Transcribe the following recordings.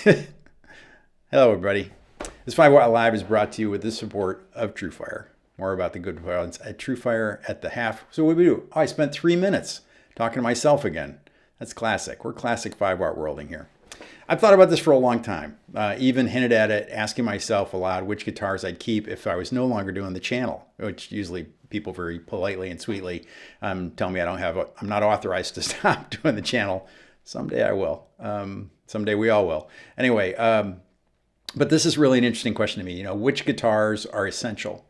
Hello, everybody. This 5 Watt Live is brought to you with the support of TrueFire. More about the good violence at TrueFire at the half. So what do we do? Oh, I spent 3 minutes talking to myself again. That's classic. We're classic 5 Watt worlding here. I've thought about this for a long time. Even hinted at it, asking myself aloud which guitars I'd keep if I was no longer doing the channel, which usually people very politely and sweetly tell me I'm not authorized to stop doing the channel. Someday I will. Someday we all will. Anyway, but this is really an interesting question to me. Which guitars are essential?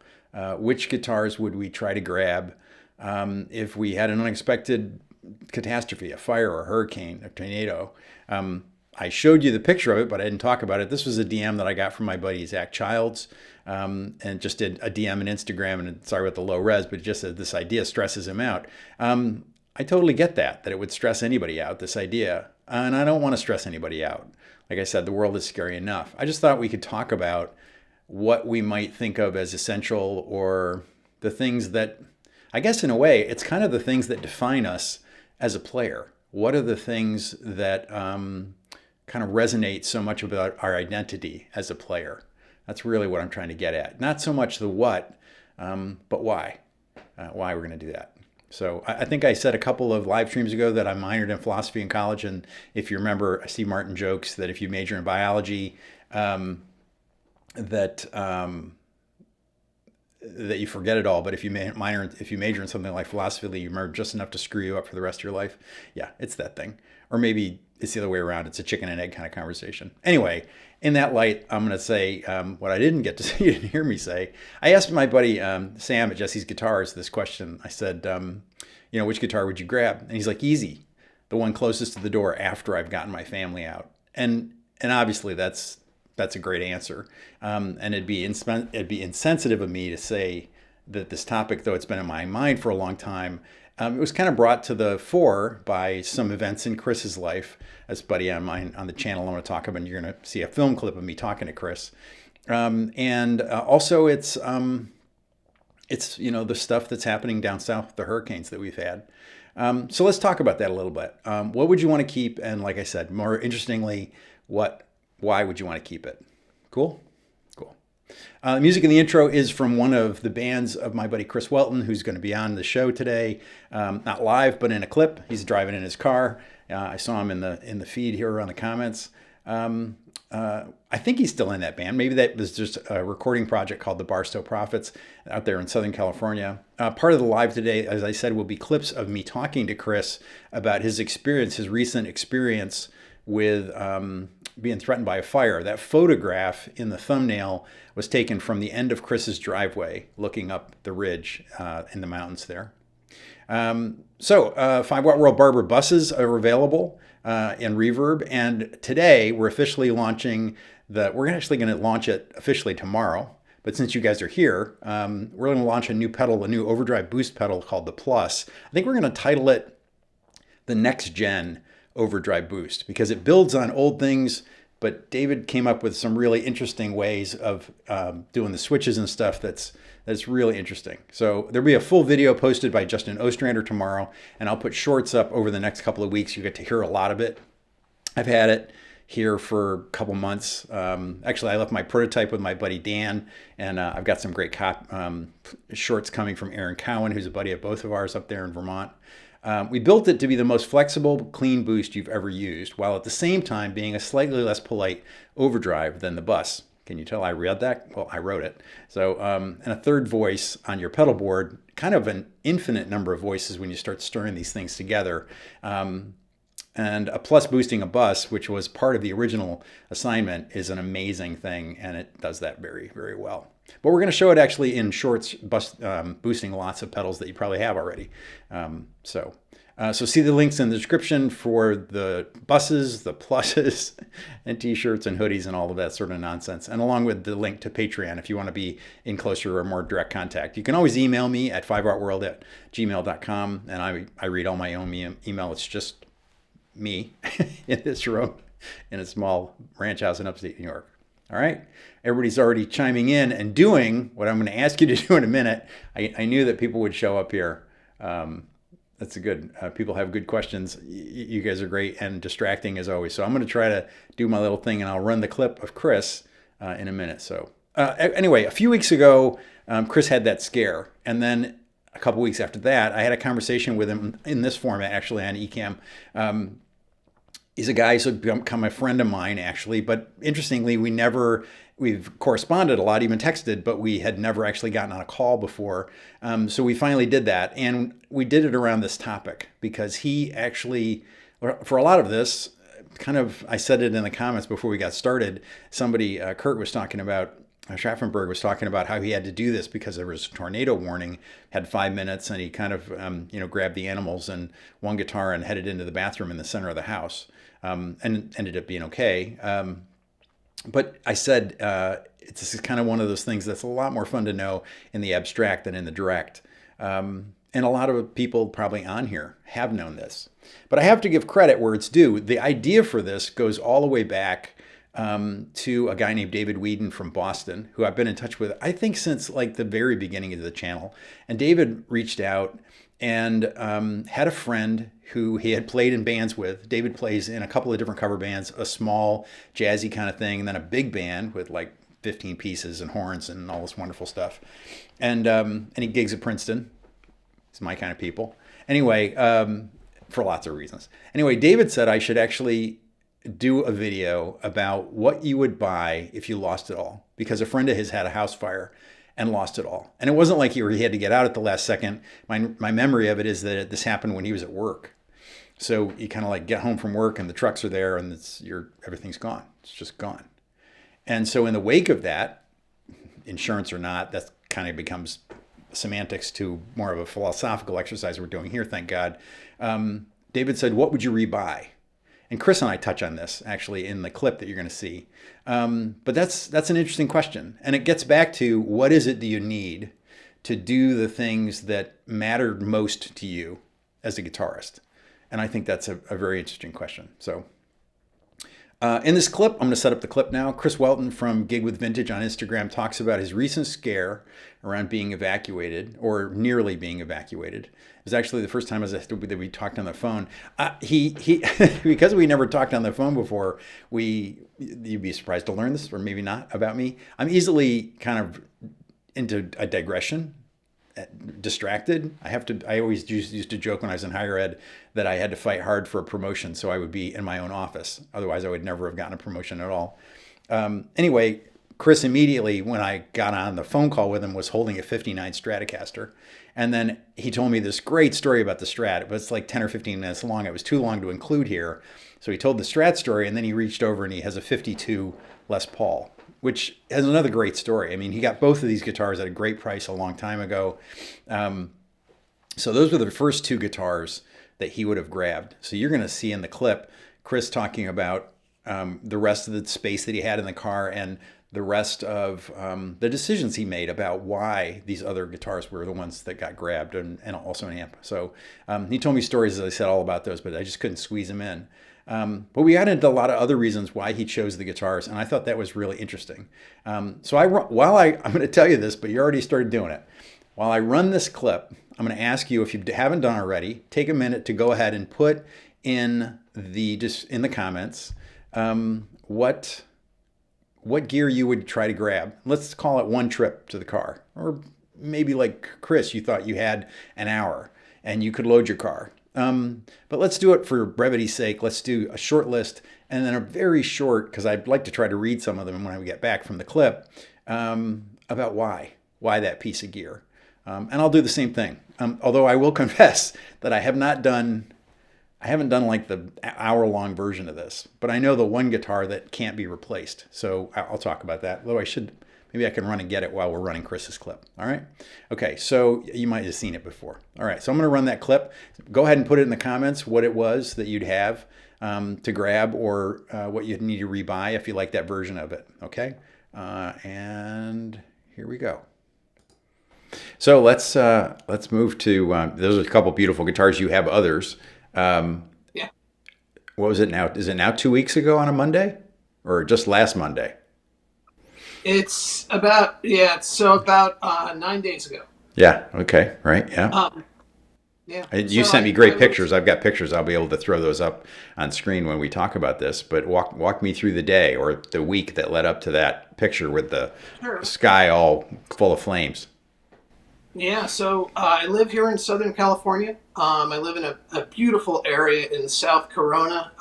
Which guitars would we try to grab if we had an unexpected catastrophe, a fire, or a hurricane, a tornado? I showed you the picture of it, but I didn't talk about it. This was a DM that I got from my buddy Zach Childs, and just did a DM on Instagram. And sorry about the low res, but just this idea stresses him out. I totally get that it would stress anybody out, this idea. And I don't want to stress anybody out. Like I said, the world is scary enough. I just thought we could talk about what we might think of as essential, or the things that, I guess in a way, it's kind of the things that define us as a player. What are the things that kind of resonate so much about our identity as a player? That's really what I'm trying to get at. Not so much the what, but why. Why we're going to do that. So I think I said a couple of live streams ago that I minored in philosophy in college. And if you remember, Steve Martin jokes that if you major in biology, that you forget it all. But if you major in something like philosophy, you remember just enough to screw you up for the rest of your life. Yeah, it's that thing. Or maybe it's the other way around. It's a chicken and egg kind of conversation. Anyway, in that light, I'm going to say what I didn't get to say, you didn't hear me say. I asked my buddy Sam at Jesse's Guitars this question. I said, which guitar would you grab? And he's like, easy, the one closest to the door after I've gotten my family out. And obviously that's a great answer. And it'd be insensitive of me to say that this topic, though it's been in my mind for a long time, it was kind of brought to the fore by some events in Chris's life. As buddy on mine on the channel, I want to talk about, and you're going to see a film clip of me talking to Chris. And also it's the stuff that's happening down south, the hurricanes that we've had. So let's talk about that a little bit. What would you want to keep? And like I said, more interestingly, why would you want to keep it? Cool? Cool. The music in the intro is from one of the bands of my buddy Chris Welton, who's going to be on the show today. Not live, but in a clip. He's driving in his car. I saw him in the feed here on the comments. I think he's still in that band. Maybe that was just a recording project called the Barstow Prophets out there in Southern California. Part of the live today, as I said, will be clips of me talking to Chris about his recent experience with being threatened by a fire. That photograph in the thumbnail was taken from the end of Chris's driveway, looking up the ridge in the mountains there. 5 Watt World Barber buses are available in REVERB, and today we're officially launching we're actually going to launch it officially tomorrow. But since you guys are here, we're going to launch a new overdrive boost pedal called the Plus. I think we're going to title it the Next Gen Overdrive Boost, because it builds on old things, but David came up with some really interesting ways of doing the switches and stuff that's really interesting. So there'll be a full video posted by Justin Ostrander tomorrow, and I'll put shorts up over the next couple of weeks. You get to hear a lot of it. I've had it here for a couple months. Actually, I left my prototype with my buddy Dan, and I've got some great shorts coming from Aaron Cowan, who's a buddy of both of ours up there in Vermont. We built it to be the most flexible, clean boost you've ever used, while at the same time being a slightly less polite overdrive than the bus. Can you tell I read that? Well, I wrote it. So, and a third voice on your pedal board, kind of an infinite number of voices when you start stirring these things together. And a plus boosting a bus, which was part of the original assignment, is an amazing thing, and it does that very, very well. But we're going to show it actually in shorts, boosting lots of pedals that you probably have already. So see the links in the description for the buses, the pluses, and t-shirts and hoodies and all of that sort of nonsense. And along with the link to Patreon if you want to be in closer or more direct contact. You can always email me at 5wattworld@gmail.com, and I read all my own email. It's just me in this room in a small ranch house in upstate New York. All right. Everybody's already chiming in and doing what I'm going to ask you to do in a minute. I knew that people would show up here. That's a good. People have good questions. You guys are great and distracting as always. So I'm going to try to do my little thing, and I'll run the clip of Chris in a minute. So anyway, a few weeks ago, Chris had that scare, and then a couple weeks after that, I had a conversation with him in this format, actually on Ecamm. He's a guy who's become a friend of mine, actually. But interestingly, we've corresponded a lot, even texted, but we had never actually gotten on a call before. So we finally did that. And we did it around this topic because he actually, for a lot of this, I said it in the comments before we got started. Somebody, Kurt was talking about, Schaffenberg was talking about how he had to do this because there was a tornado warning, had 5 minutes, and he kind of, grabbed the animals and one guitar and headed into the bathroom in the center of the house, and ended up being okay. But I said, this is kind of one of those things that's a lot more fun to know in the abstract than in the direct. And a lot of people probably on here have known this. But I have to give credit where it's due. The idea for this goes all the way back to a guy named David Whedon from Boston, who I've been in touch with, I think, since like the very beginning of the channel. And David reached out and had a friend who he had played in bands with. David plays in a couple of different cover bands, a small jazzy kind of thing, and then a big band with like 15 pieces and horns and all this wonderful stuff. And he gigs at Princeton. It's my kind of people. Anyway, for lots of reasons. Anyway, David said I should actually do a video about what you would buy if you lost it all, because a friend of his had a house fire and lost it all. And it wasn't like he had to get out at the last second. My memory of it is that this happened when he was at work. So you kind of like get home from work and the trucks are there and everything's gone. It's just gone. And so in the wake of that, insurance or not, that kind of becomes semantics to more of a philosophical exercise we're doing here, thank God. David said, what would you rebuy? And Chris and I touch on this actually in the clip that you're going to see. But that's an interesting question. And it gets back to what is it that you need to do the things that matter most to you as a guitarist? And I think that's a very interesting question. So in this clip, I'm going to set up the clip now. Chris Welton from Gig with Vintage on Instagram talks about his recent scare around being evacuated or nearly being evacuated. It was actually the first time that we talked on the phone. He because we never talked on the phone before, you'd be surprised to learn this, or maybe not, about me. I'm easily kind of into a digression, distracted. I always used to joke when I was in higher ed that I had to fight hard for a promotion so I would be in my own office. Otherwise, I would never have gotten a promotion at all. Anyway, Chris immediately, when I got on the phone call with him, was holding a 59 Stratocaster. And then he told me this great story about the Strat, but it's like 10 or 15 minutes long. It was too long to include here. So he told the Strat story, and then he reached over and he has a 52 Les Paul, which has another great story. I mean, he got both of these guitars at a great price a long time ago. So those were the first two guitars that he would have grabbed. So you're going to see in the clip Chris talking about the rest of the space that he had in the car and the rest of the decisions he made about why these other guitars were the ones that got grabbed, and also an amp. So he told me stories, as I said, all about those, but I just couldn't squeeze them in. But we got into a lot of other reasons why he chose the guitars, and I thought that was really interesting. So I'm going to tell you this, but you already started doing it. While I run this clip, I'm going to ask you, if you haven't done already, take a minute to go ahead and put in the comments what gear you would try to grab. Let's call it one trip to the car, or maybe like Chris, you thought you had an hour and you could load your car. But let's do it for brevity's sake. Let's do a short list and then a very short, because I'd like to try to read some of them when I get back from the clip, about why that piece of gear. And I'll do the same thing. Although I will confess that I haven't done like the hour-long version of this, but I know the one guitar that can't be replaced. So I'll talk about that. Though maybe I can run and get it while we're running Chris's clip. All right. Okay. So you might have seen it before. All right. So I'm going to run that clip. Go ahead and put it in the comments what it was that you'd have to grab, or what you'd need to rebuy if you like that version of it. Okay. And here we go. So let's move to, those are a couple beautiful guitars. You have others. Yeah. What was it now? Is it now 2 weeks ago on a Monday, or just last Monday? It's about 9 days ago. Yeah. Okay. Right. Yeah. Yeah. And you So sent me I great was, pictures. I've got pictures. I'll be able to throw those up on screen when we talk about this. But walk me through the day or the week that led up to that picture with the sure. sky all full of flames. Yeah. So I live here in Southern California. I live in a beautiful area in South Corona.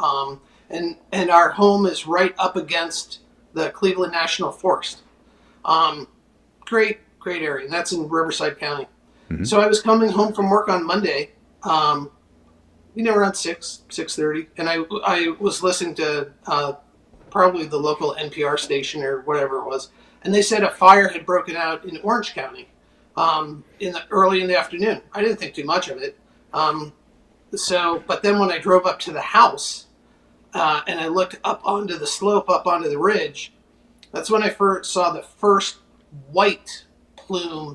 And our home is right up against the Cleveland National Forest. Um, great area. And that's in Riverside County. Hmm. So I was coming home from work on Monday, um, around 6:30, and I was listening to probably the local NPR station or whatever it was, and they said a fire had broken out in Orange County early in the afternoon. I didn't think too much of it. Um, but then when I drove up to the house and I looked up onto the slope, up onto the ridge, that's when I first saw the first white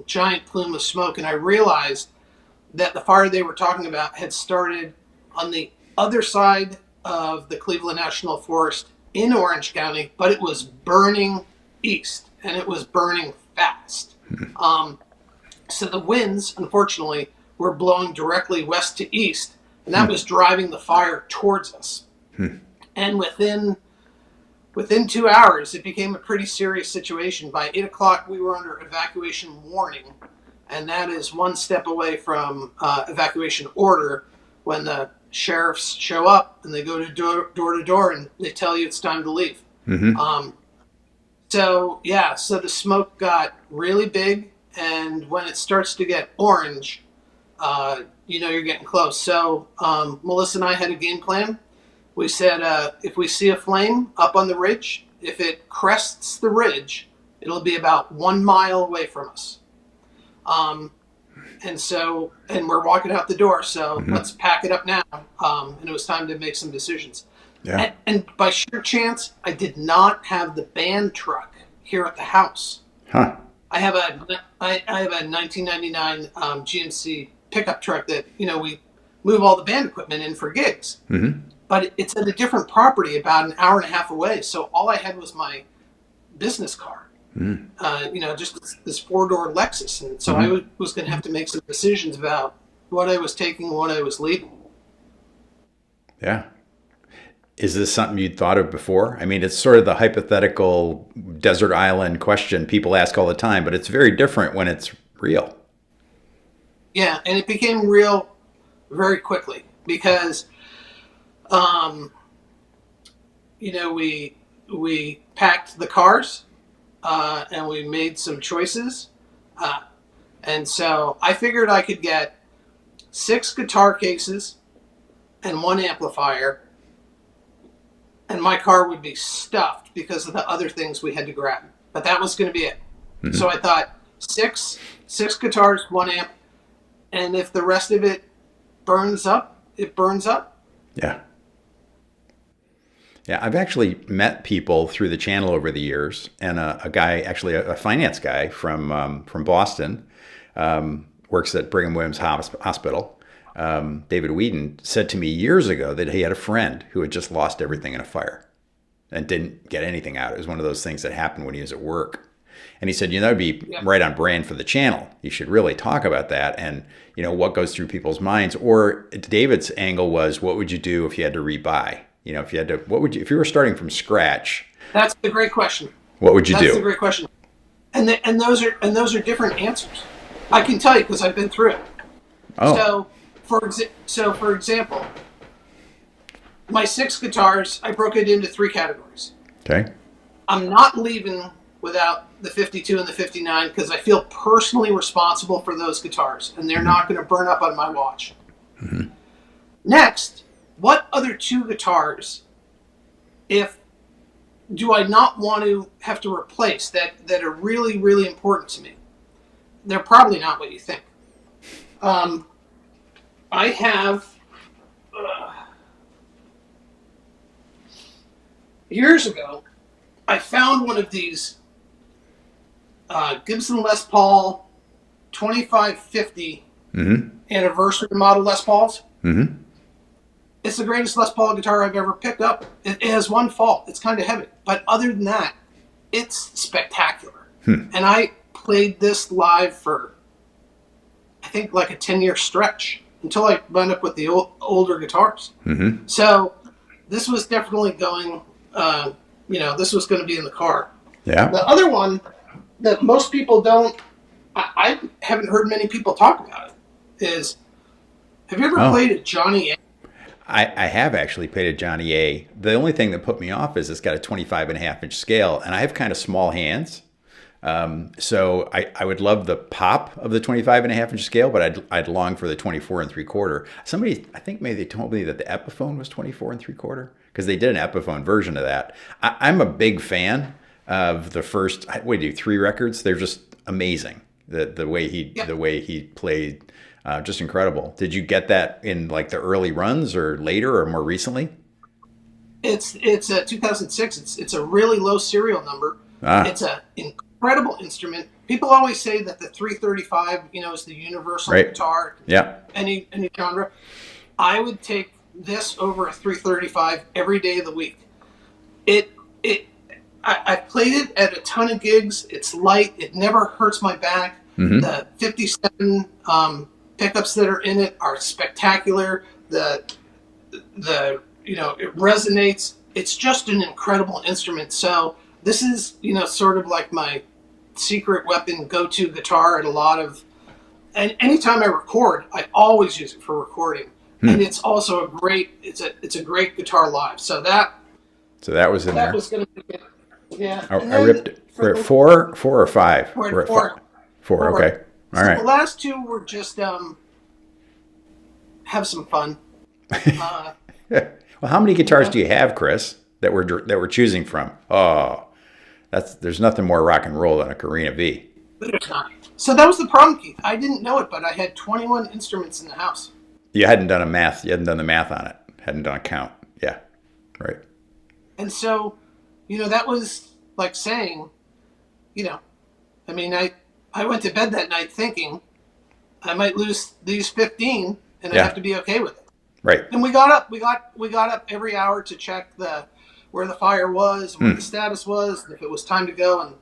giant plume of smoke, and I realized that the fire they were talking about had started on the other side of the Cleveland National Forest in Orange County, but it was burning east and it was burning fast. Um, so the winds, unfortunately, were blowing directly west to east, and that was driving the fire towards us. And within 2 hours, it became a pretty serious situation. By 8 o'clock, we were under evacuation warning, and that is one step away from evacuation order when the sheriffs show up and they go to door and they tell you it's time to leave. Hmm. So the smoke got really big, and when it starts to get orange, you're getting close. So Melissa and I had a game plan. We said if we see a flame up on the ridge, if it crests the ridge, it'll be about 1 mile away from us. And we're walking out the door, so let's pack it up now. And it was time to make some decisions. Yeah. And by sheer chance, I did not have the band truck here at the house. Huh. I have a 1999 GMC pickup truck that we move all the band equipment in for gigs. Hmm. But it's at a different property about an hour and a half away. So all I had was my business car. Just this four-door Lexus. And so I was going to have to make some decisions about what I was taking and what I was leaving. Yeah. Is this something you'd thought of before? I mean, it's sort of the hypothetical desert island question people ask all the time, but it's very different when it's real. Yeah, and it became real very quickly because, we packed the cars and we made some choices. And so I figured I could get 6 guitar cases and 1 amplifier, and my car would be stuffed because of the other things we had to grab. But that was going to be it. Mm-hmm. So I thought six guitars, 1 amp, and if the rest of it burns up, it burns up. Yeah. Yeah, I've actually met people through the channel over the years, and a guy, actually a finance guy from Boston, works at Brigham Women's Hospital. David Whedon said to me years ago that he had a friend who had just lost everything in a fire and didn't get anything out. It was one of those things that happened when he was at work. And he said, that'd be right on brand for the channel. You should really talk about that and, what goes through people's minds. Or David's angle was, what would you do if you had to rebuy? If you were starting from scratch? That's a great question. What would you do? That's a great question. And those are different answers. I can tell you because I've been through it. Oh. So for example, my 6 guitars, I broke it into 3 categories. Okay. I'm not leaving without the 52 and the 59 because I feel personally responsible for those guitars, and they're not going to burn up on my watch. Mm-hmm. Next, what other 2 guitars do I not want to have to replace that are really, really important to me? They're probably not what you think. I have years ago, I found one of these Gibson Les Paul 2550 anniversary model Les Pauls. Mm-hmm. It's the greatest Les Paul guitar I've ever picked up. It has one fault. It's kind of heavy. But other than that, it's spectacular. And I played this live for, I think, like a 10-year stretch. until I wound up with the older guitars. Mm-hmm. So this was definitely going, this was going to be in the car. Yeah. The other one that most people don't, I haven't heard many people talk about it, is, have you ever played a Johnny A? I have actually played a Johnny A. The only thing that put me off is it's got a 25.5-inch scale, and I have kind of small hands. So I would love the pop of the 25.5-inch scale, but I'd long for the 24 3/4. Somebody, I think maybe they told me that the Epiphone was 24 3/4 because they did an Epiphone version of that. I'm a big fan of the first, 3 records. They're just amazing. The way he played, just incredible. Did you get that in like the early runs or later or more recently? It's 2006. It's a really low serial number. It's an incredible instrument. People always say that the 335, is the universal guitar. Yeah. Any genre. I would take this over a 335 every day of the week. I played it at a ton of gigs. It's light. It never hurts my back. Mm-hmm. The 57 pickups that are in it are spectacular. It resonates. It's just an incredible instrument. So this is, sort of like my secret weapon go-to guitar at a lot of, and anytime I record, I always use it for recording. And it's also it's a great guitar live. So that was in there. That was going to be it. Yeah. I ripped it. We're at 4 or 5? We're at 4. 4, okay. All right. The last two were just have some fun. Well, how many guitars do you have, Chris, that we're choosing from? Oh, there's nothing more rock and roll than a Carina V. There's not. So that was the problem, Keith. I didn't know it, but I had 21 instruments in the house. You hadn't done the math on it. Hadn't done a count. Yeah. Right. And so, that was like saying, I went to bed that night thinking I might lose these 15 and I have to be okay with it. Right. And we got up every hour to check where the fire was, what the status was, and if it was time to go. And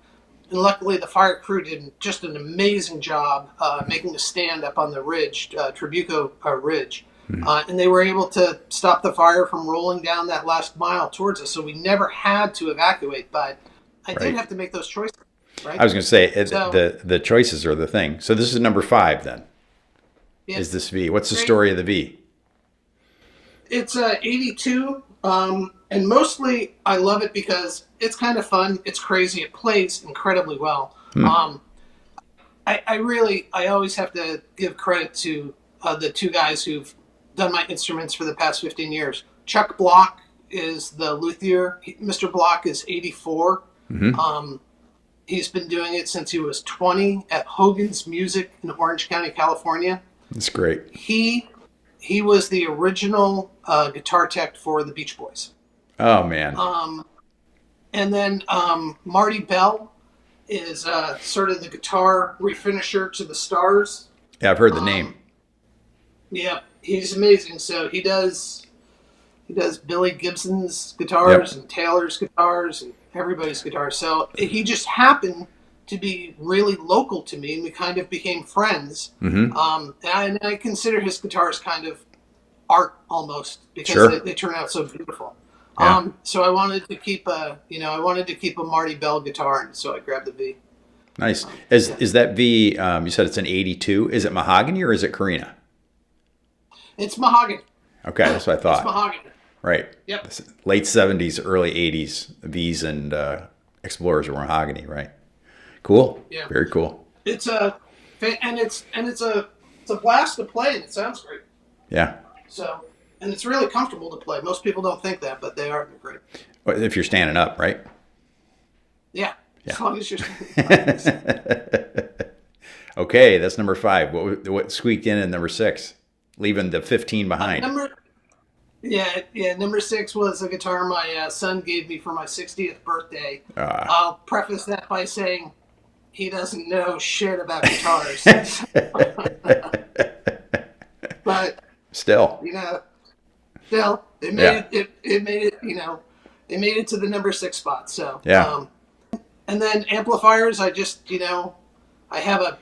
luckily the fire crew did just an amazing job making a stand up on the ridge, Trabuco Ridge. And they were able to stop the fire from rolling down that last mile towards us. So we never had to evacuate, but I did have to make those choices. Right? I was going to say, the choices are the thing. So this is number 5 then, is this V. What's the story of the V? It's 82, and mostly I love it because it's kind of fun. It's crazy. It plays incredibly well. I always have to give credit to the two guys who've done my instruments for the past 15 years. Chuck Block is the luthier. Mr. Block is 84. Mm-hmm. He's been doing it since he was 20 at Hogan's Music in Orange County, California. That's great. He was the original guitar tech for the Beach Boys. Oh, man. And then Marty Bell is sort of the guitar refinisher to the Stars. Yeah, I've heard the name. Yeah, he's amazing. So he does Billy Gibson's guitars and Taylor's guitars and everybody's guitars. So he just happened to be really local to me, and we kind of became friends. Mm-hmm. And I consider his guitars kind of art almost because they turn out so beautiful. Yeah. So I wanted to keep a Marty Bell guitar, and so I grabbed the V. Nice. Is that V? You said it's an 82. Is it mahogany or is it Carina? It's mahogany. Okay, that's what I thought. It's mahogany. Right. Yep. Late 70s, early 80s, V's and Explorers were mahogany, right? Cool. Yeah. Very cool. It's a blast to play, and it sounds great. Yeah. So, and it's really comfortable to play. Most people don't think that, but they're great. Well, if you're standing up, right? Yeah. As long as you're standing up. Okay, that's number 5. What squeaked in number 6, leaving the 15 behind? Number 6 was a guitar my son gave me for my 60th birthday. I'll preface that by saying he doesn't know shit about guitars. But still, it made it to the number 6 spot. So and then amplifiers, I just I have a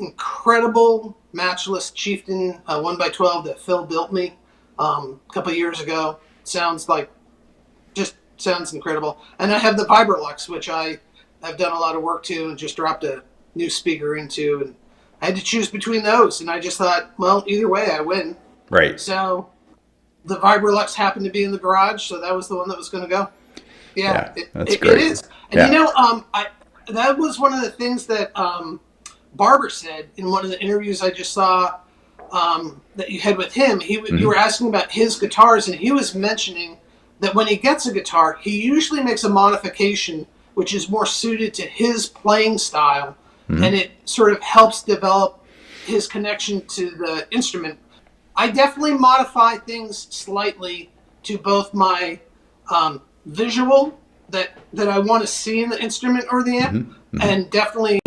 incredible matchless Chieftain 1x12 that Phil built me a couple years ago. Sounds incredible. And I have the Vibrolux, which I have done a lot of work to and just dropped a new speaker into. And I had to choose between those. And I just thought, well, either way, I win. Right. So the Vibrolux happened to be in the garage, so that was the one that was going to go. Yeah, that's great. It is. And that was one of the things that Barber said in one of the interviews I just saw that you had with him. You were asking about his guitars, and he was mentioning that when he gets a guitar, he usually makes a modification which is more suited to his playing style, and it sort of helps develop his connection to the instrument. I definitely modify things slightly to both my visual that I want to see in the instrument or the amp, and definitely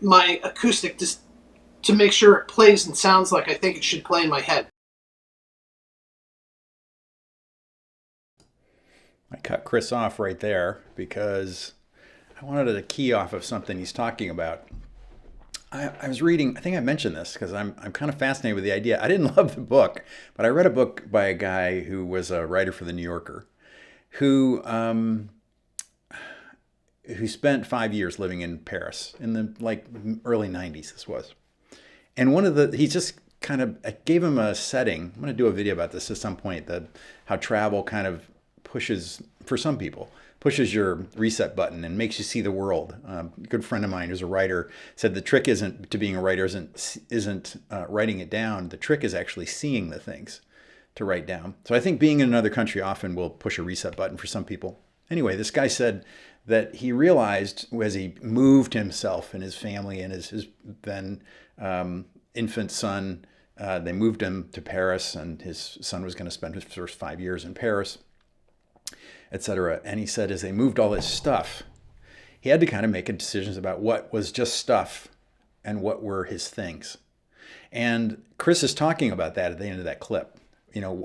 my acoustic to make sure it plays and sounds like I think it should play in my head. I cut Chris off right there because I wanted to key off of something he's talking about. I was reading, I think I mentioned this because I'm kind of fascinated with the idea. I didn't love the book, but I read a book by a guy who was a writer for the New Yorker who spent 5 years living in Paris in the early 90s this was. And he just kind of, I gave him a setting. I'm going to do a video about this at some point, how travel kind of pushes, for some people, pushes your reset button and makes you see the world. A good friend of mine who's a writer said the trick to being a writer isn't writing it down. The trick is actually seeing the things to write down. So I think being in another country often will push a reset button for some people. Anyway, this guy said that he realized as he moved himself and his family and his then infant son, they moved him to Paris, and his son was going to spend his first 5 years in Paris, etc. And he said as they moved all his stuff, he had to kind of make decisions about what was just stuff and what were his things. And Chris is talking about that at the end of that clip.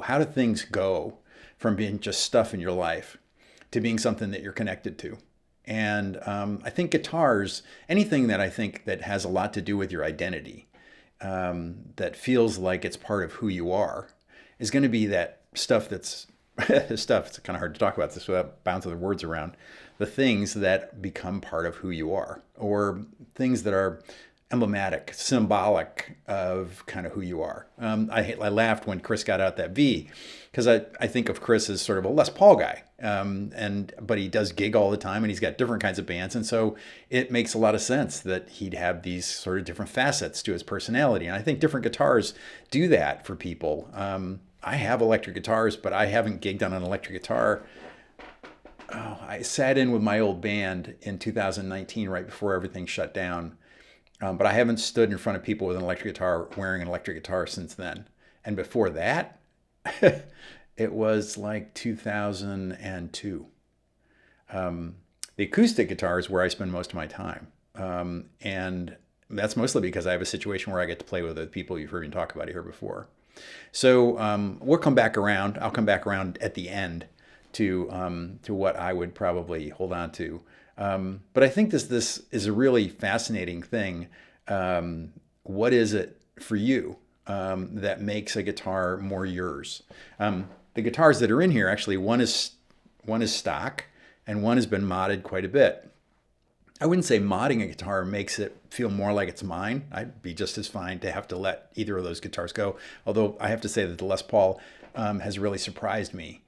How do things go from being just stuff in your life to being something that you're connected to? And I think guitars, anything that I think that has a lot to do with your identity, that feels like it's part of who you are, is going to be that stuff that's stuff. It's kind of hard to talk about this without bouncing the words around. The things that become part of who you are, or things that are emblematic, symbolic of kind of who you are. I laughed when Chris got out that V, because I think of Chris as sort of a Les Paul guy, but he does gig all the time, and he's got different kinds of bands, and so it makes a lot of sense that he'd have these sort of different facets to his personality, and I think different guitars do that for people. I have electric guitars, but I haven't gigged on an electric guitar. I sat in with my old band in 2019, right before everything shut down. But I haven't stood in front of people with an electric guitar, wearing an electric guitar since then. And before that, it was like 2002. The acoustic guitar is where I spend most of my time. And that's mostly because I have a situation where I get to play with the people you've heard me talk about here before. So we'll come back around. I'll come back around at the end to what I would probably hold on to. But I think this is a really fascinating thing. What is it for you that makes a guitar more yours? The guitars that are in here, actually, one is stock, and one has been modded quite a bit. I wouldn't say modding a guitar makes it feel more like it's mine. I'd be just as fine to have to let either of those guitars go. Although I have to say that the Les Paul has really surprised me.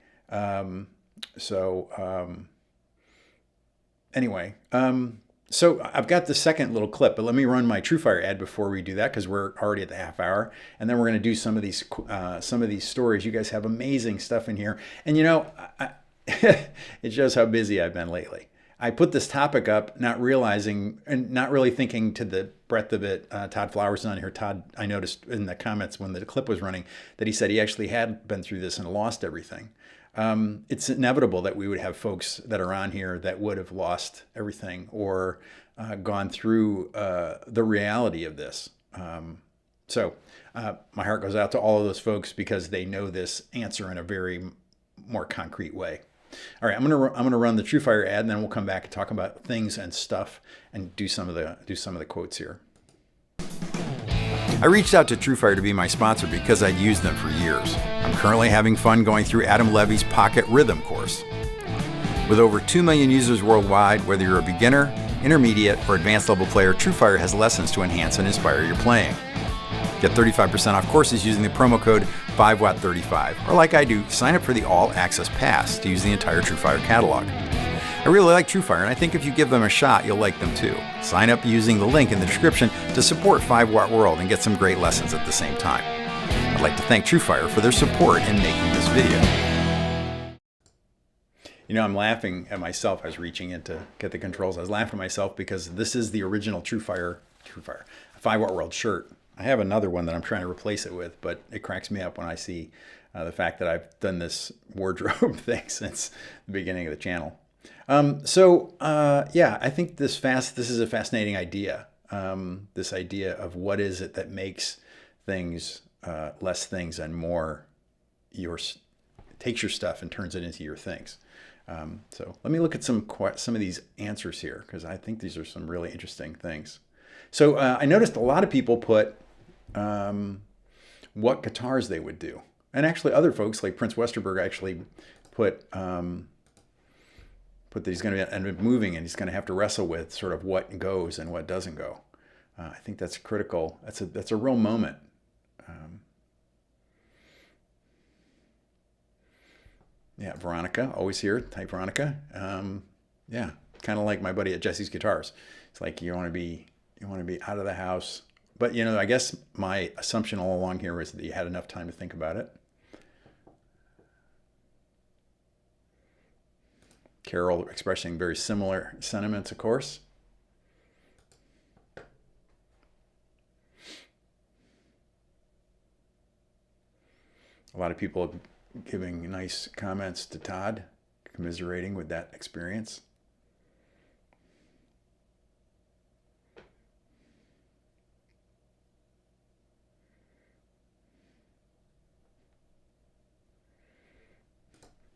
Anyway, so I've got the second little clip, but let me run my TrueFire ad before we do that, because we're already at the half hour, and then we're going to do some of these stories. You guys have amazing stuff in here, and it shows how busy I've been lately. I put this topic up, not realizing and not really thinking to the breadth of it. Todd Flowers is on here. Todd, I noticed in the comments when the clip was running that he said he actually had been through this and lost everything. It's inevitable that we would have folks that are on here that would have lost everything or gone through the reality of this. So my heart goes out to all of those folks because they know this answer in a very more concrete way. All right, I'm gonna run the TrueFire ad, and then we'll come back and talk about things and stuff and do some of the quotes here. I reached out to TrueFire to be my sponsor because I'd used them for years. I'm currently having fun going through Adam Levy's Pocket Rhythm course. With over 2 million users worldwide, whether you're a beginner, intermediate, or advanced level player, TrueFire has lessons to enhance and inspire your playing. Get 35% off courses using the promo code 5watt35, or like I do, sign up for the All Access Pass to use the entire TrueFire catalog. I really like TrueFire, and I think if you give them a shot, you'll like them too. Sign up using the link in the description to support 5 Watt World and get some great lessons at the same time. I'd like to thank TrueFire for their support in making this video. You know, I'm laughing at myself. I was reaching in to get the controls. I was laughing at myself because this is the original TrueFire 5 Watt World shirt. I have another one that I'm trying to replace it with, but it cracks me up when I see the fact that I've done this wardrobe thing since the beginning of the channel. Yeah, I think this is a fascinating idea. This idea of what is it that makes things less things and more takes your stuff and turns it into your things. So let me look at some of these answers here, because I think these are some really interesting things. So I noticed a lot of people put what guitars they would do, and actually other folks like Prince Westerberg actually put that he's going to end up moving and he's going to have to wrestle with sort of what goes and what doesn't go. I think that's critical. That's a real moment. Yeah, Veronica, always here. Hi, Veronica. Yeah, kind of like my buddy at Jesse's Guitars. It's like you want to be out of the house. But you know, I guess my assumption all along here was that you had enough time to think about it. Carol expressing very similar sentiments, of course. A lot of people giving nice comments to Todd, commiserating with that experience.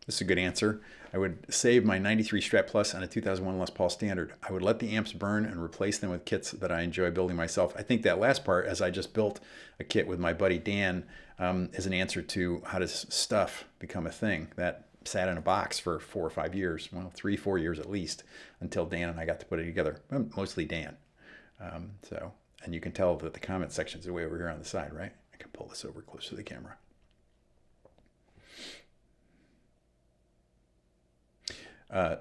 This is a good answer. I would save my 93 Strat Plus and a 2001 Les Paul Standard. I would let the amps burn and replace them with kits that I enjoy building myself. I think that last part, as I just built a kit with my buddy Dan, is an answer to how does stuff become a thing. That sat in a box for 4 or 5 years, well, 3, 4 years at least, until Dan and I got to put it together. Well, mostly Dan. And you can tell that the comment section is way over here on the side, right? I can pull this over close to the camera.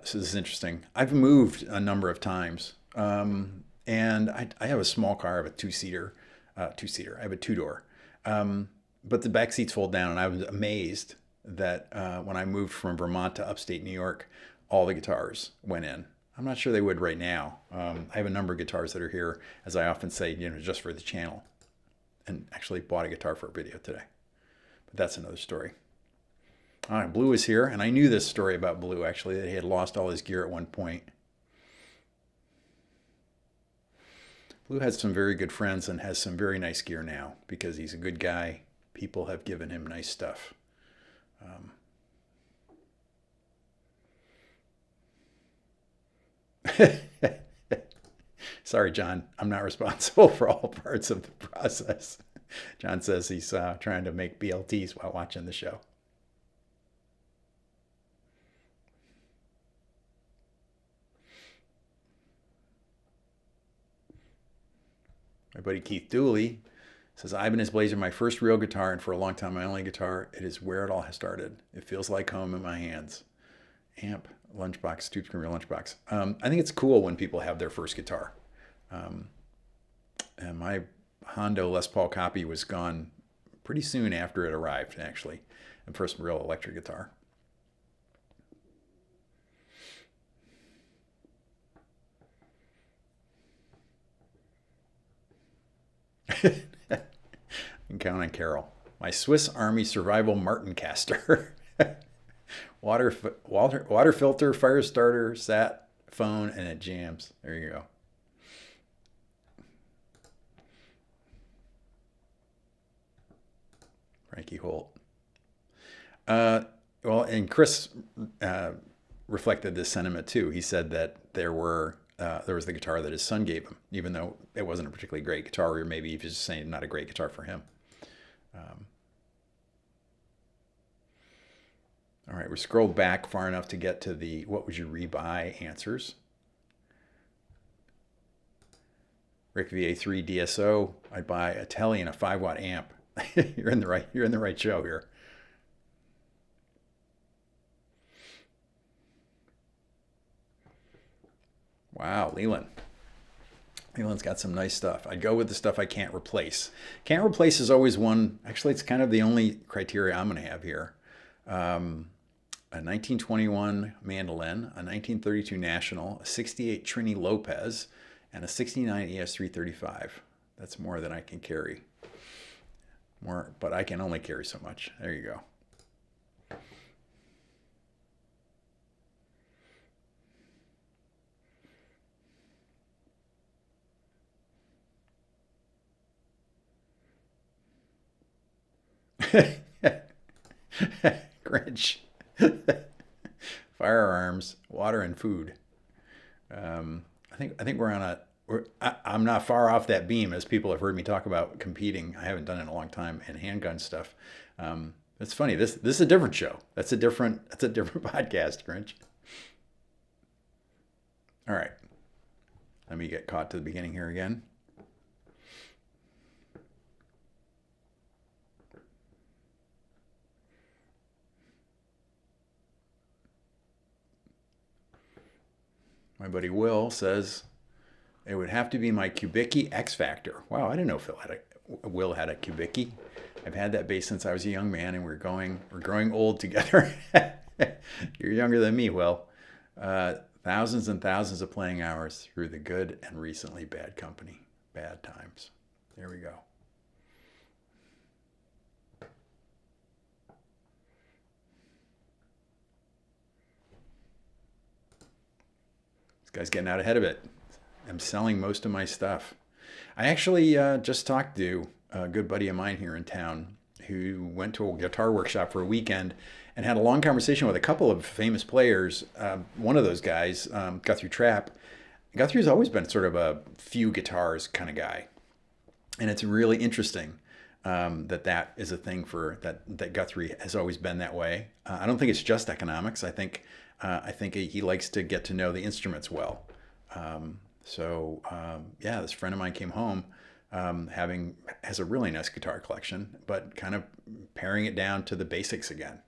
So this is interesting. I've moved a number of times, and I have a small car. I have a two-seater. I have a 2-door, but the back seats fold down. And I was amazed that when I moved from Vermont to upstate New York, all the guitars went in. I'm not sure they would right now. I have a number of guitars that are here, as I often say, you know, just for the channel, and actually bought a guitar for a video today. But that's another story. All right, Blue is here, and I knew this story about Blue, actually, that he had lost all his gear at one point. Blue has some very good friends and has some very nice gear now because he's a good guy. People have given him nice stuff. Sorry, John, I'm not responsible for all parts of the process. John says he's trying to make BLTs while watching the show. My buddy Keith Dooley says, Ibanez is Blazer, my first real guitar, and for a long time my only guitar. It is where it all has started. It feels like home in my hands. Amp, lunchbox, tube screen, real lunchbox. I think it's cool when people have their first guitar. And my Hondo Les Paul copy was gone pretty soon after it arrived, actually. The first real electric guitar. You can count on Carol. My Swiss Army Survival Martincaster. water filter, fire starter, sat, phone, and it jams. There you go. Frankie Holt. Well, and Chris reflected this sentiment too. He said that there were there was the guitar that his son gave him, even though it wasn't a particularly great guitar, or maybe he was just saying not a great guitar for him. All right, we scrolled back far enough to get to the what would you rebuy answers. Rick VA3 DSO, I'd buy a Telly and a 5-watt amp. You're in the right show here. Wow, Leland. Leland's got some nice stuff. I'd go with the stuff I can't replace. Can't replace is always one. Actually, it's kind of the only criteria I'm going to have here. A 1921 mandolin, a 1932 National, a 68 Trini Lopez, and a 69 ES335. That's more than I can carry. More, but I can only carry so much. There you go. Grinch. Firearms, water, and food. I think we're on a. I'm not far off that beam, as people have heard me talk about competing. I haven't done it in a long time, and handgun stuff. It's funny. This is a different show. That's a different podcast, Grinch. All right. Let me get caught to the beginning here again. My buddy Will says it would have to be my Kubicki X Factor. Wow, I didn't know Will had a Kubicki. I've had that bass since I was a young man, and we're growing old together. You're younger than me, Will. Thousands and thousands of playing hours through the good and recently bad company, bad times. There we go. Guy's getting out ahead of it. I'm selling most of my stuff. I actually just talked to a good buddy of mine here in town who went to a guitar workshop for a weekend and had a long conversation with a couple of famous players. One of those guys, Guthrie Trapp. Guthrie's always been sort of a few guitars kind of guy. And it's really interesting that is a thing that Guthrie has always been that way. I don't think it's just economics. I think he likes to get to know the instruments well. This friend of mine came home has a really nice guitar collection, but kind of paring it down to the basics again.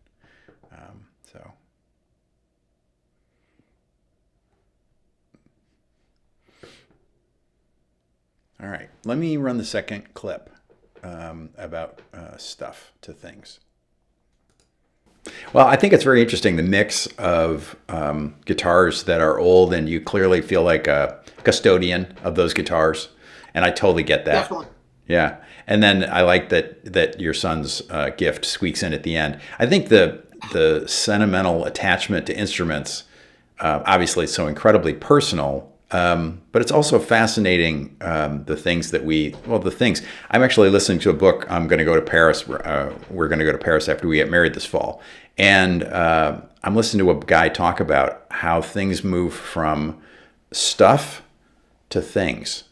All right, let me run the second clip about stuff to things. Well, I think it's very interesting, the mix of guitars that are old, and you clearly feel like a custodian of those guitars. And I totally get that. Definitely. Yeah. And then I like that your son's gift squeaks in at the end. I think the sentimental attachment to instruments, obviously it's so incredibly personal, but it's also fascinating, the things. I'm actually listening to a book. I'm going to go to Paris. We're going to go to Paris after we get married this fall. And I'm listening to a guy talk about how things move from stuff to things.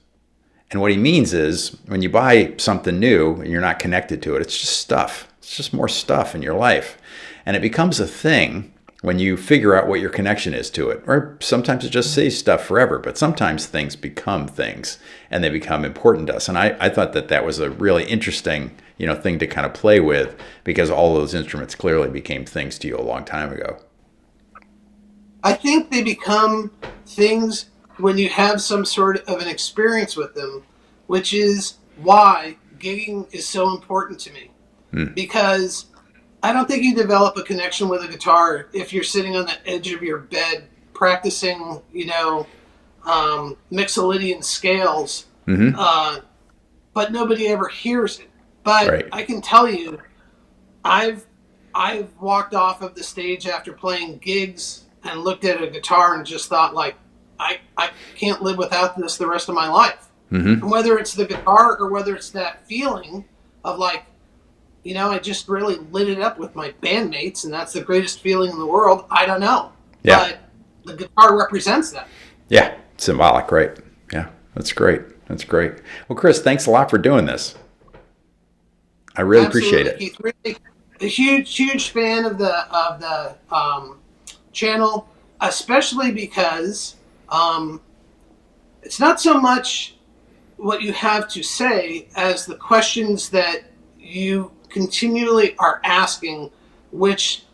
And what he means is when you buy something new and you're not connected to it, it's just stuff. It's just more stuff in your life. And it becomes a thing when you figure out what your connection is to it. Or sometimes it just stays stuff forever, but sometimes things become things and they become important to us. And I thought that was a really interesting, thing to kind of play with, because all those instruments clearly became things to you a long time ago. I think they become things when you have some sort of an experience with them, which is why gigging is so important to me. Because I don't think you develop a connection with a guitar if you're sitting on the edge of your bed practicing, Mixolydian scales, but nobody ever hears it. But right. I can tell you, I've walked off of the stage after playing gigs and looked at a guitar and just thought, like, I can't live without this the rest of my life. And whether it's the guitar or whether it's that feeling of like, I just really lit it up with my bandmates, and that's the greatest feeling in the world. I don't know. Yeah. But the guitar represents that. Yeah. Symbolic, right? Yeah, that's great. That's great. Well, Chris, thanks a lot for doing this. I really appreciate Absolutely, it. Keith. Really, a huge fan of the channel, especially because it's not so much what you have to say as the questions that you continually are asking, which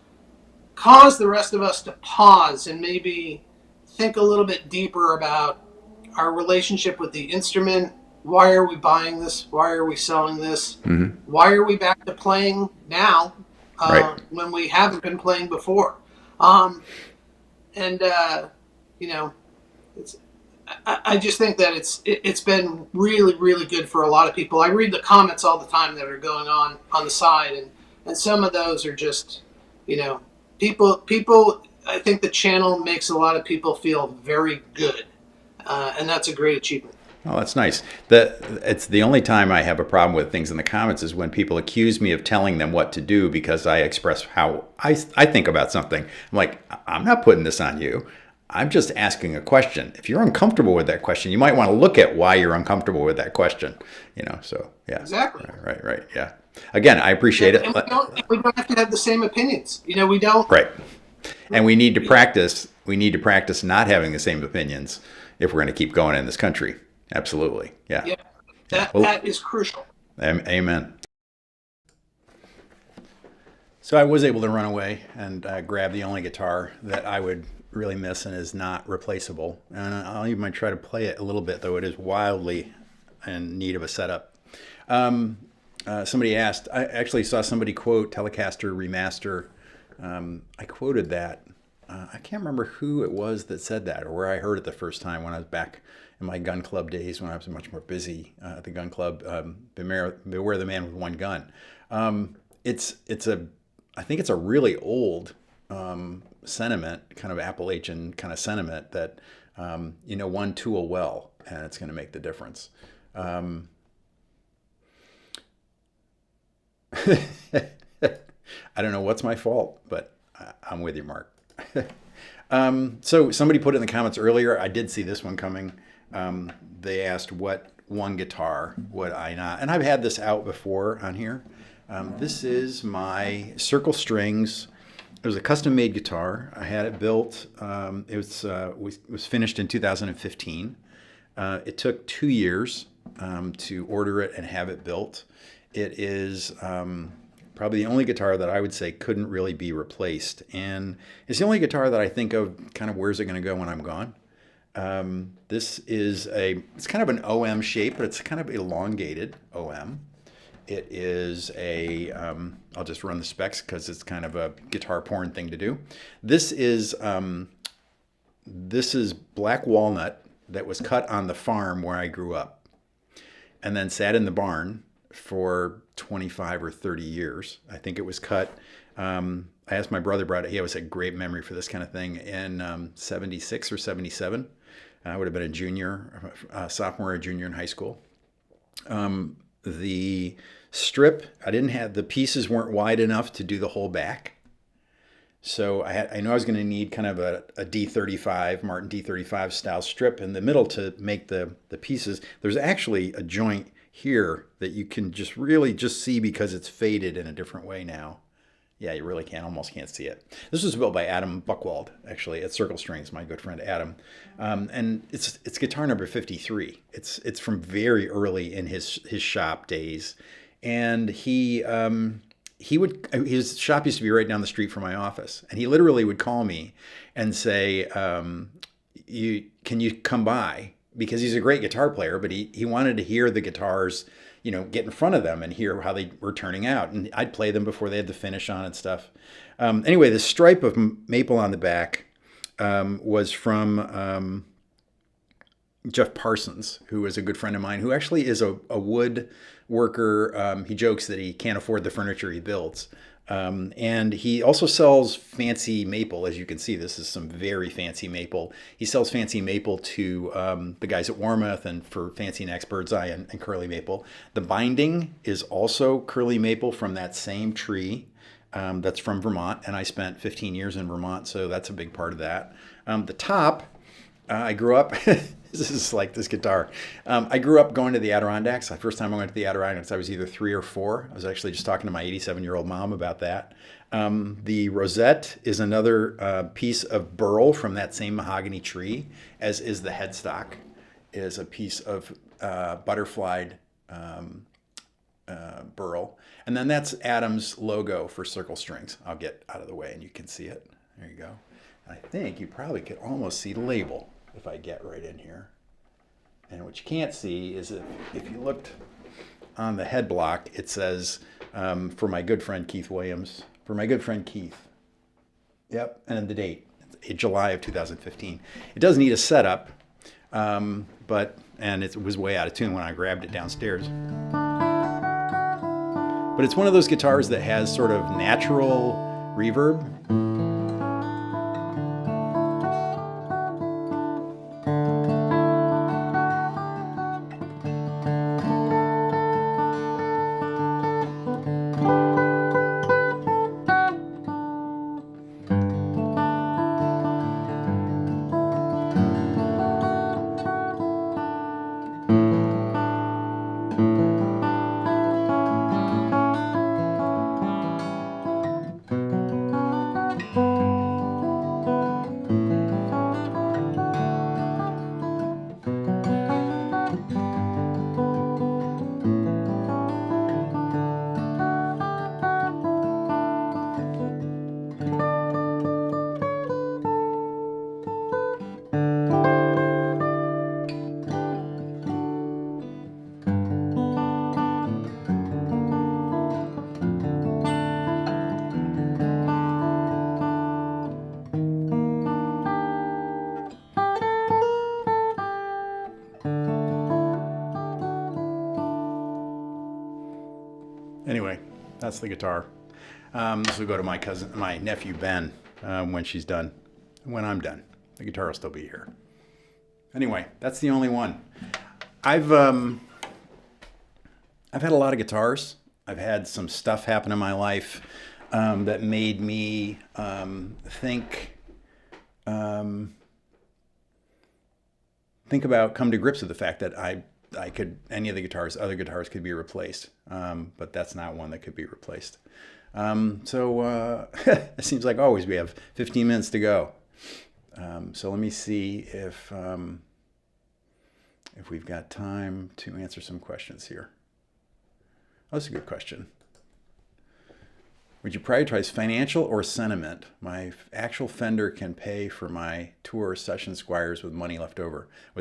cause the rest of us to pause and maybe think a little bit deeper about our relationship with the instrument. Why are we buying this? Why are we selling this? Why are we back to playing now Right. when we haven't been playing before? Um, and you know, it's, I just think that it's been really good for a lot of people. I read the comments all the time that are going on the side, and some of those are just, you know, people. I think the channel makes a lot of people feel very good, and that's a great achievement. Oh, that's nice. It's the only time I have a problem with things in the comments is when people accuse me of telling them what to do because I express how I think about something. I'm like, I'm not putting this on you. I'm just asking a question. If you're uncomfortable with that question, you might want to look at why you're uncomfortable with that question. So yeah. Exactly. Right. Yeah. Again, I appreciate it. And we don't have to have the same opinions. We don't. Right. And we need to practice. We need to practice not having the same opinions if we're going to keep going in this country. Absolutely. Yeah. Yeah. That is crucial. Amen. So I was able to run away and grab the only guitar that I would really miss and is not replaceable. And I'll even try to play it a little bit, though it is wildly in need of a setup. Somebody asked, I actually saw somebody quote Telecaster Remaster. I quoted that. I can't remember who it was that said that or where I heard it the first time when I was back in my gun club days when I was much more busy at the gun club. Beware the man with one gun. I think it's a really old sentiment, kind of Appalachian kind of sentiment that one tool well, and it's going to make the difference. I don't know what's my fault, but I'm with you, Mark. So somebody put it in the comments earlier. I did see this one coming. They asked what one guitar would I not, and I've had this out before on here. This is my Circle Strings. It was a custom-made guitar. I had it built. It was finished in 2015. It took 2 years to order it and have it built. It is probably the only guitar that I would say couldn't really be replaced. And it's the only guitar that I think of kind of where's it going to go when I'm gone. This is it's kind of an OM shape, but it's kind of elongated OM. It is I'll just run the specs because it's kind of a guitar porn thing to do. This is black walnut that was cut on the farm where I grew up and then sat in the barn for 25 or 30 years. I think it was cut. I asked my brother about it. He always had great memory for this kind of thing in 76 or 77. I would have been a junior, sophomore or junior in high school. The strip, the pieces weren't wide enough to do the whole back. So I knew I was going to need kind of a D35, Martin D35 style strip in the middle to make the pieces. There's actually a joint here that you can really just see because it's faded in a different way now. Yeah, you really almost can't see it. This was built by Adam Buchwald, actually, at Circle Strings, my good friend Adam. And it's guitar number 53. It's from very early in his shop days. And his shop used to be right down the street from my office. And he literally would call me and say, can you come by? Because he's a great guitar player, but he wanted to hear the guitars, get in front of them and hear how they were turning out. And I'd play them before they had the finish on and stuff. Anyway, the stripe of maple on the back was from Jeff Parsons, who is a good friend of mine, who actually is a wood worker. He jokes that he can't afford the furniture he builds. And he also sells fancy maple. As you can see, this is some very fancy maple. He sells fancy maple to the guys at Warmouth and for Fancy Necks, Birdseye, and Curly Maple. The binding is also Curly Maple from that same tree that's from Vermont. And I spent 15 years in Vermont, so that's a big part of that. The top, I grew up This is like this guitar. I grew up going to the Adirondacks. The first time I went to the Adirondacks, I was either 3 or 4. I was actually just talking to my 87-year-old mom about that. The rosette is another piece of burl from that same mahogany tree, as is the headstock, is a piece of butterflied burl. And then that's Adam's logo for circle strings. I'll get out of the way and you can see it. There you go. I think you probably could almost see the label if I get right in here. And what you can't see is if you looked on the head block, it says, for my good friend Keith Williams, for my good friend Keith. Yep, and the date, July of 2015. It does need a setup, and it was way out of tune when I grabbed it downstairs. But it's one of those guitars that has sort of natural reverb. Anyway, that's the guitar. This will go to my nephew Ben, when she's done. When I'm done, the guitar will still be here. Anyway, that's the only one. I've had a lot of guitars. I've had some stuff happen in my life that made me think come to grips with the fact that any of the other guitars could be replaced, but that's not one that could be replaced. So it seems like always we have 15 minutes to go. So let me see if we've got time to answer some questions here. Oh, that's a good question. Would you prioritize financial or sentiment? My actual Fender can pay for my tour session Squires with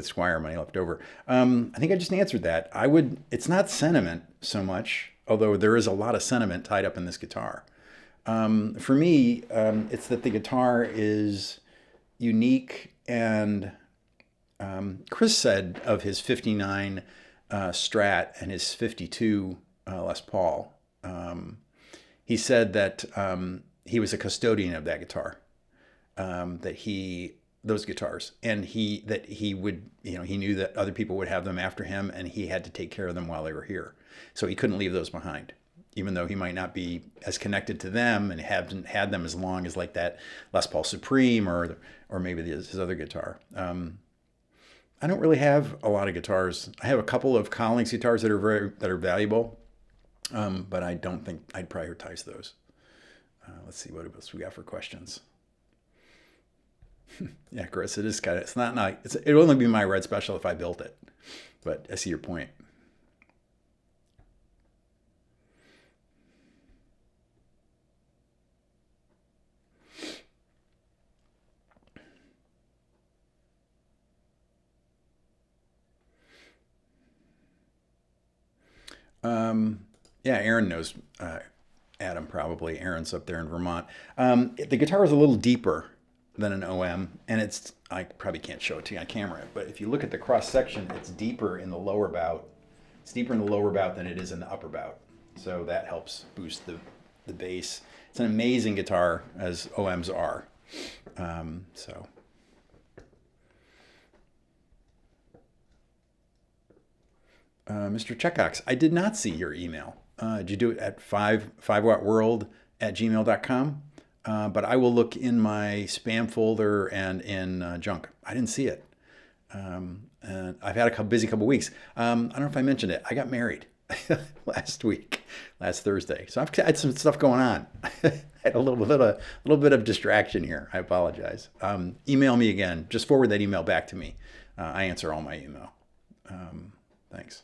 Squire money left over. I think I just answered that. It's not sentiment so much, although there is a lot of sentiment tied up in this guitar. For me, it's that the guitar is unique, and Chris said of his 59 Strat and his 52 Les Paul, he said that he was a custodian of that guitar, those guitars, and he knew that other people would have them after him, and he had to take care of them while they were here. So he couldn't leave those behind, even though he might not be as connected to them and haven't had them as long as like that Les Paul Supreme or maybe his other guitar. I don't really have a lot of guitars. I have a couple of Collings guitars that are valuable. But I don't think I'd prioritize those. Let's see what else we got for questions. Yeah, Chris, it's not nice. It would only be my red special if I built it, but I see your point. Yeah, Aaron knows Adam probably. Aaron's up there in Vermont. The guitar is a little deeper than an OM, and I probably can't show it to you on camera, but if you look at the cross section, it's deeper in the lower bout. It's deeper in the lower bout than it is in the upper bout. So that helps boost the bass. It's an amazing guitar, as OMs are. Mr. Checkox, I did not see your email. Did you do it at 5wattworld@gmail.com? But I will look in my spam folder and in junk. I didn't see it. And I've had a busy couple weeks. I don't know if I mentioned it. I got married last week, last Thursday. So I've had some stuff going on. I had a little bit of distraction here. I apologize. Email me again. Just forward that email back to me. I answer all my email. Thanks.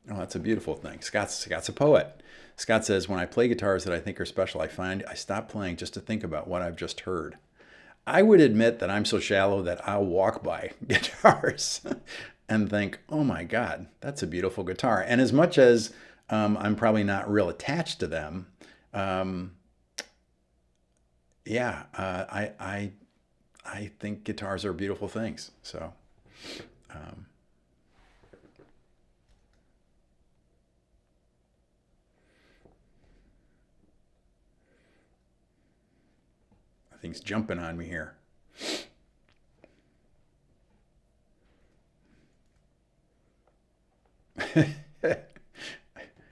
Oh, that's a beautiful thing. Scott's a poet. Scott says, when I play guitars that I think are special, I find I stop playing just to think about what I've just heard. I would admit that I'm so shallow that I'll walk by guitars and think, oh my God, that's a beautiful guitar. And as much as I'm probably not real attached to them, yeah, I think guitars are beautiful things. So. Um, Things jumping on me here.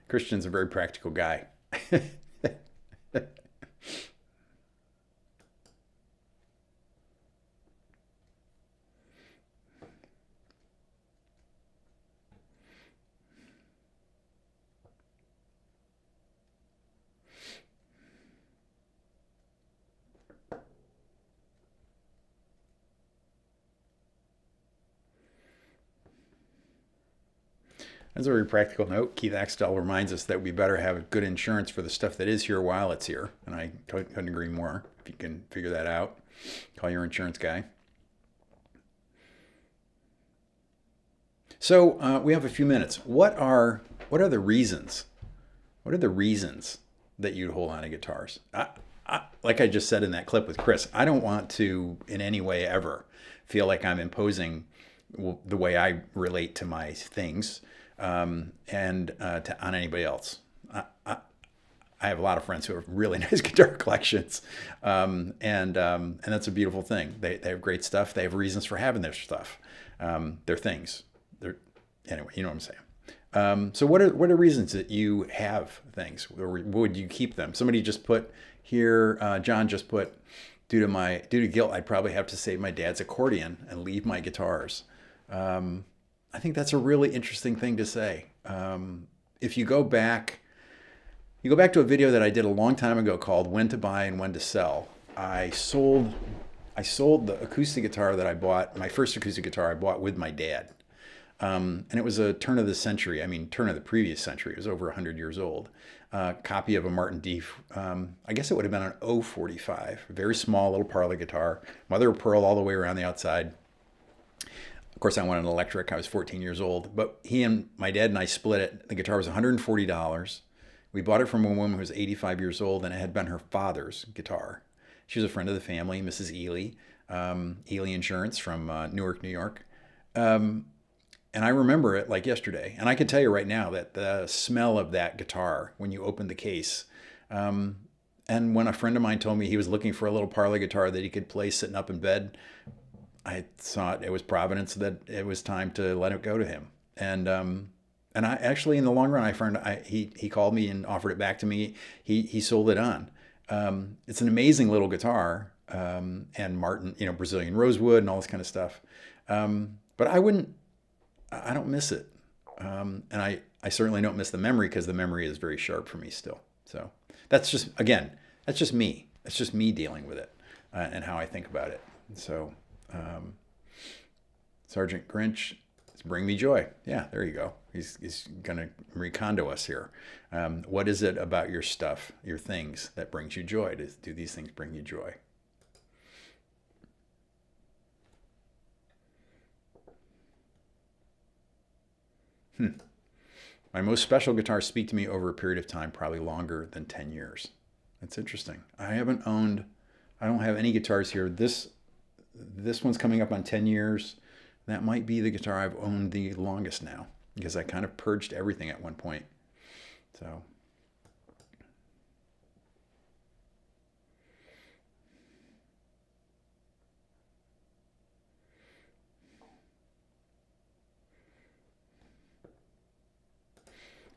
Christian's a very practical guy. As a very practical note, Keith Axtell reminds us that we better have good insurance for the stuff that is here while it's here. And I couldn't agree more. If you can figure that out, call your insurance guy. So we have a few minutes. What are the reasons? What are the reasons that you'd hold on to guitars? Like I just said in that clip with Chris, I don't want to in any way ever feel like I'm imposing the way I relate to my things on anybody else. I have a lot of friends who have really nice guitar collections, and that's a beautiful thing. They have great stuff. They have reasons for having their stuff. Their things. Anyway, you know what I'm saying. So what are reasons that you have things, or would you keep them? Somebody just put here. John just put, due to guilt, I'd probably have to save my dad's accordion and leave my guitars. I think that's a really interesting thing to say. If you go back to a video that I did a long time ago called "When to Buy and When to Sell." I sold the acoustic guitar that I bought, my first acoustic guitar I bought with my dad. And it was a turn of the previous century. It was over 100 years old. Copy of a Martin D. I guess it would have been an 045, very small little parlor guitar, mother of pearl all the way around the outside. Of course, I wanted an electric. I was 14 years old, but my dad and I split it. The guitar was $140. We bought it from a woman who was 85 years old, and it had been her father's guitar. She was a friend of the family, Mrs. Ely, Ely Insurance from Newark, New York. And I remember it like yesterday. And I can tell you right now that the smell of that guitar when you open the case, and when a friend of mine told me he was looking for a little parlor guitar that he could play sitting up in bed, I thought it was providence that it was time to let it go to him. And I actually, in the long run, I found he called me and offered it back to me. He sold it on. It's an amazing little guitar, and Martin, Brazilian rosewood and all this kind of stuff. But I don't miss it. And I certainly don't miss the memory, because the memory is very sharp for me still. So that's just me. That's just me dealing with it, and how I think about it. So Sergeant Grinch, bring me joy. Yeah, there you go. He's going to recondo us here. What is it about your stuff, your things, that brings you joy? Do these things bring you joy? My most special guitars speak to me over a period of time, probably longer than 10 years. That's interesting. I don't have any guitars here. This one's coming up on 10 years. That might be the guitar I've owned the longest now, because I kind of purged everything at one point. So.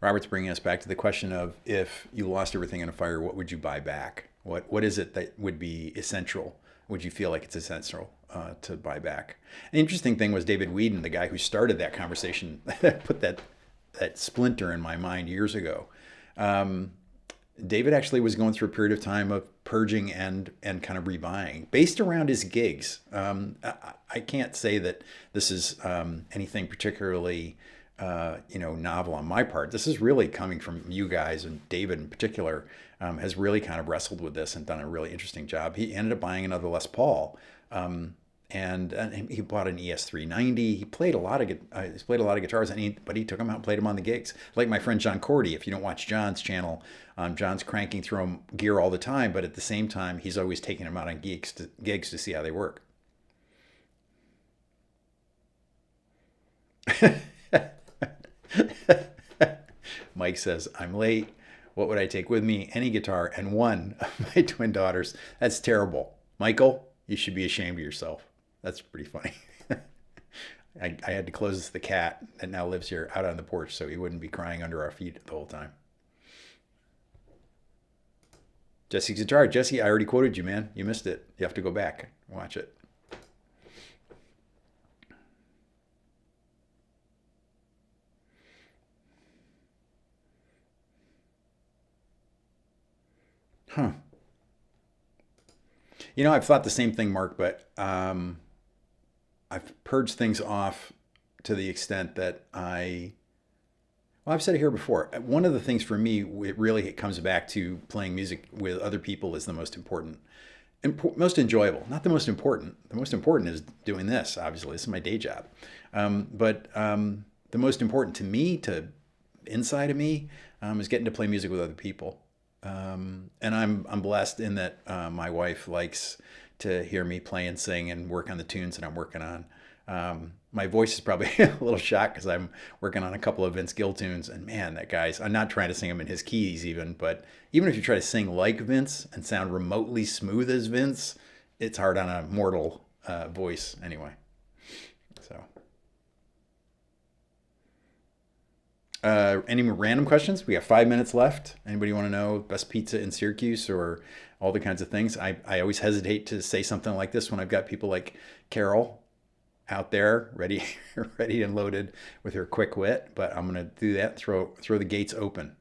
Robert's bringing us back to the question of, if you lost everything in a fire, what would you buy back? What is it that would be essential? Would you feel like it's essential to buy back? An interesting thing was David Whedon, the guy who started that conversation, put that splinter in my mind years ago. David actually was going through a period of time of purging and kind of rebuying based around his gigs. I can't say that this is anything particularly novel on my part. This is really coming from you guys, and David in particular has really kind of wrestled with this and done a really interesting job. He ended up buying another Les Paul. And he bought an ES390. He played a lot of guitars, but he took them out and played them on the gigs. Like my friend John Cordy. If you don't watch John's channel, John's cranking through him gear all the time, but at the same time, he's always taking them out on gigs to see how they work. Mike says, I'm late. What would I take with me? Any guitar and one of my twin daughters. That's terrible. Michael, you should be ashamed of yourself. That's pretty funny. I had to close the cat that now lives here out on the porch so he wouldn't be crying under our feet the whole time. Jesse's guitar. Jesse, I already quoted you, man. You missed it. You have to go back and watch it. Huh. I've thought the same thing, Mark, but I've purged things off to the extent that I've said it here before. One of the things for me, it comes back to playing music with other people is the most important, most enjoyable, not the most important. The most important is doing this, obviously. This is my day job. But the most important to me, to inside of me, is getting to play music with other people. And I'm blessed in that my wife likes to hear me play and sing and work on the tunes that I'm working on. My voice is probably a little shot because I'm working on a couple of Vince Gill tunes, and man, that guy's, I'm not trying to sing him in his keys even, but even if you try to sing like Vince and sound remotely smooth as Vince, it's hard on a mortal voice anyway. So. Any random questions? We got 5 minutes left. Anybody want to know best pizza in Syracuse or all the kinds of things? I always hesitate to say something like this when I've got people like Carol out there ready and loaded with her quick wit, but I'm going to do that. Throw the gates open.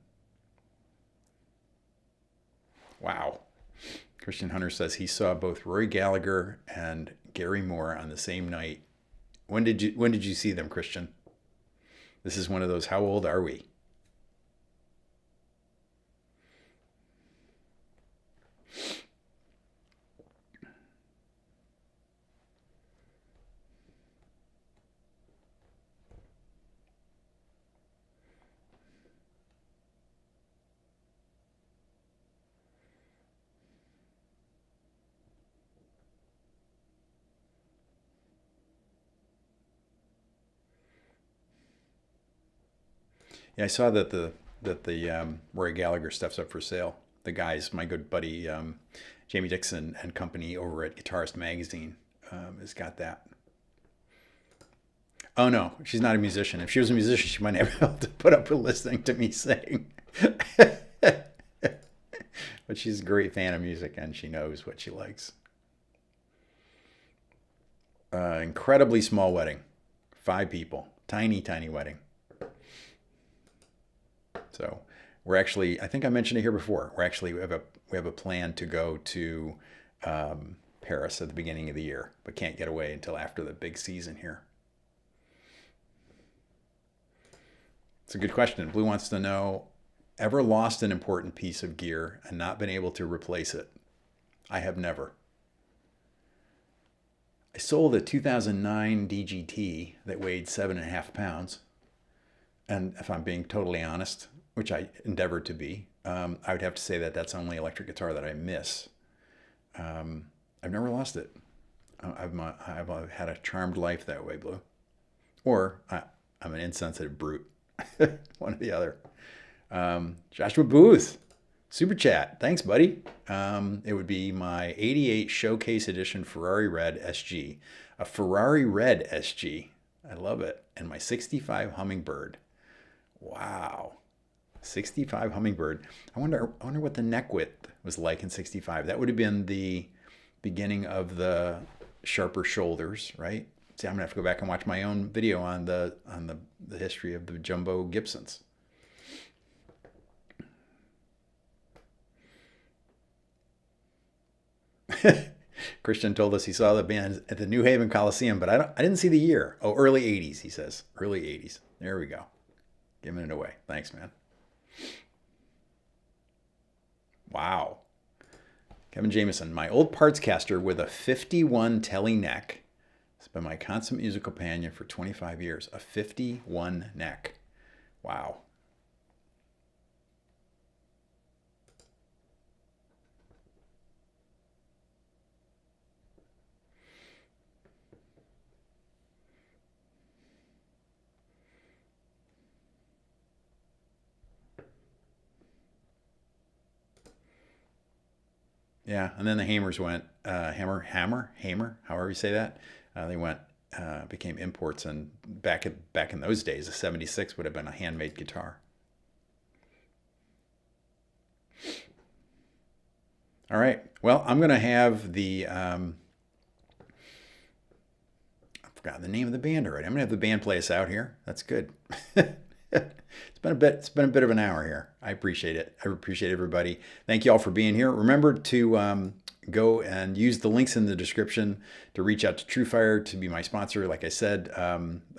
Wow. Christian Hunter says he saw both Rory Gallagher and Gary Moore on the same night. When did you see them, Christian? This is one of those, how old are we? Yeah, I saw that the Roy Gallagher stuff's up for sale. The guys, my good buddy Jamie Dixon and company over at Guitarist Magazine has got that. Oh no, she's not a musician. If she was a musician, she might not be able to put up with listening to me sing. But she's a great fan of music and she knows what she likes. Incredibly small wedding, 5 people, tiny wedding. So we're actually, I think I mentioned it here before. We have a plan to go to Paris at the beginning of the year, but can't get away until after the big season here. It's a good question. Blue wants to know, ever lost an important piece of gear and not been able to replace it? I have never. I sold a 2009 DGT that weighed 7.5 pounds. And if I'm being totally honest, which I endeavored to be, I would have to say that that's the only electric guitar that I miss. I've never lost it. I've had a charmed life that way, Blue. Or I'm an insensitive brute. One or the other. Joshua Booth, super chat. Thanks, buddy. It would be my 88 Showcase Edition Ferrari Red SG. A Ferrari Red SG. I love it. And my 65 Hummingbird. Wow. 65 Hummingbird. I wonder what the neck width was like in 65. That would have been the beginning of the sharper shoulders, right? See, I'm gonna have to go back and watch my own video on the history of the jumbo Gibsons. Christian told us he saw the band at the New Haven Coliseum, but I didn't see the year. Oh, early 80s, he says. Early 80s. There we go. Giving it away. Thanks, man. Wow. Kevin Jameson, my old parts caster with a 51 telly neck. It's been my constant musical companion for 25 years. A 51 neck. Wow. Yeah, and then the Hamers went hammer, however you say that. They went became imports, and back in those days, a '76 would have been a handmade guitar. All right. Well, I'm gonna have the I forgot the name of the band already. I'm gonna have the band play us out here. That's good. It's been a bit of an hour here. I appreciate it. I appreciate everybody. Thank you all for being here. Remember to go and use the links in the description to reach out to TrueFire to be my sponsor. Like I said,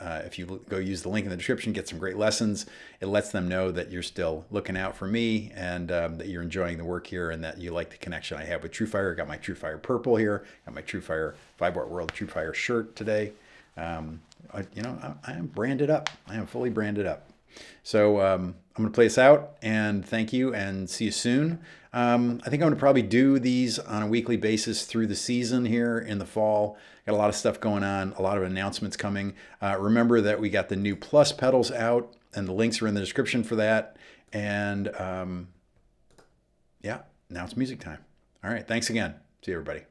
if you go use the link in the description, get some great lessons. It lets them know that you're still looking out for me, and that you're enjoying the work here, and that you like the connection I have with TrueFire. I got my TrueFire purple here. Got my TrueFire 5-Watt World TrueFire shirt today. I am branded up. I am fully branded up. So I'm going to play this out, and thank you, and see you soon. I think I'm going to probably do these on a weekly basis through the season here in the fall. Got a lot of stuff going on, a lot of announcements coming. Remember that we got the new Plus pedals out, and the links are in the description for that. And yeah, now it's music time. All right, thanks again. See you, everybody.